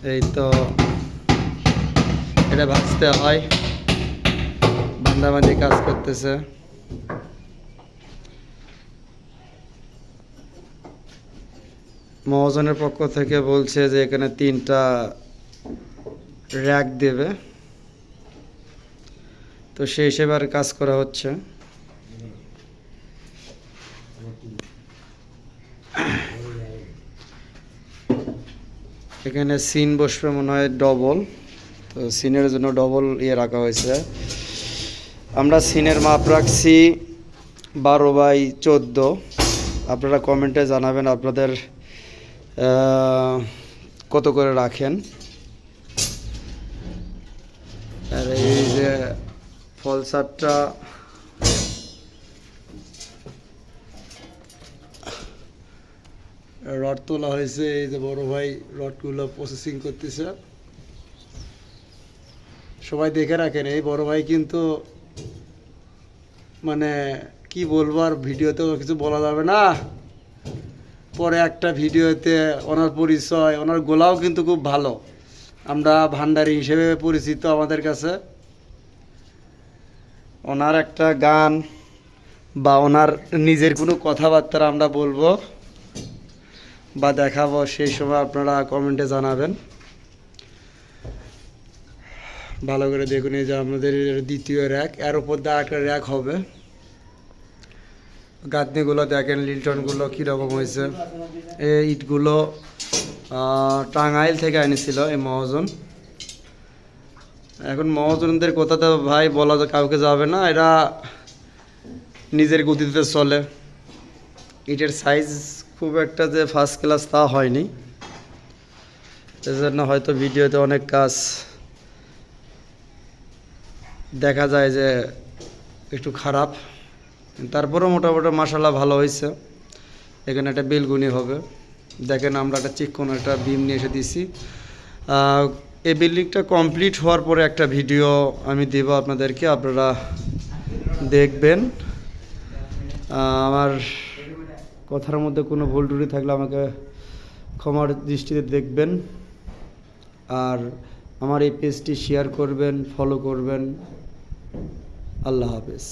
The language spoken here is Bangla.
এই তো এটা ভাজতে হয়, বান্দাবান্দি কাজ করতেছে। মহাজনের পক্ষ থেকে বলছে যে এখানে 3টা র্যাক দেবে, তো সেই হিসেবে আর কাজ করা হচ্ছে। এখানে সিন বসবে মনে হয় ডবল, তো সিনের জন্য ডবল রাখা হয়েছে। আমরা সিনের মাপ রাখছি 12/14। আপনারা কমেন্টে জানাবেন আপনাদের কত করে রাখেন। আর এই যে ফলসারটা রড তোলা হয়েছে, এই যে বড় ভাই রডগুলো প্রসেসিং করতেছে। সবাই দেখে রাখেন, এই বড় ভাই কিন্তু মানে কি বলবো, আর ভিডিওতে কিছু বলা যাবে না। পরে একটা ভিডিওতে ওনার পরিচয়, ওনার গোলাও কিন্তু খুব ভালো, আমরা ভান্ডারী হিসেবে পরিচিত আমাদের কাছে। ওনার একটা গান বা ওনার নিজের কোনো কথাবার্তা আমরা বলবো বা দেখাবো, সেই সময় আপনারা কমেন্টে জানাবেন। ভালো করে দেখুন, এই যে আমাদের দ্বিতীয় র্যাক, এর উপর দিয়ে একটা র্যাক হবে। গাঁথনিগুলো দেখেন, লিল্টনগুলো কীরকম হয়েছে। এই ইটগুলো টাঙ্গাইল থেকে এনেছিল এই মহাজন। এখন মহাজনদের কথা তো ভাই বলা কাউকে যাবে না, এরা নিজের গতিতে চলে। ইটের সাইজ খুব একটা যে ফার্স্ট ক্লাস তা হয়নি, এজন্য হয়তো ভিডিওতে অনেক কাজ দেখা যায় যে একটু খারাপ, তারপরেও মোটামুটি মাশাআল্লাহ ভালো হয়েছে। এখানে একটা বেলগুনি হবে, দেখেন আমরা একটা চিকন একটা বিম নিয়ে এসে দিছি। এই বিল্ডিংটা কমপ্লিট হওয়ার পরে একটা ভিডিও আমি দেব আপনাদেরকে, আপনারা দেখবেন। আমার কথার মধ্যে কোনো ভুল ত্রুটি থাকলে আমাকে ক্ষমার দৃষ্টিতে দেখবেন। আর আমার এই পেজটি শেয়ার করবেন, ফলো করবেন। আল্লাহ হাফেজ।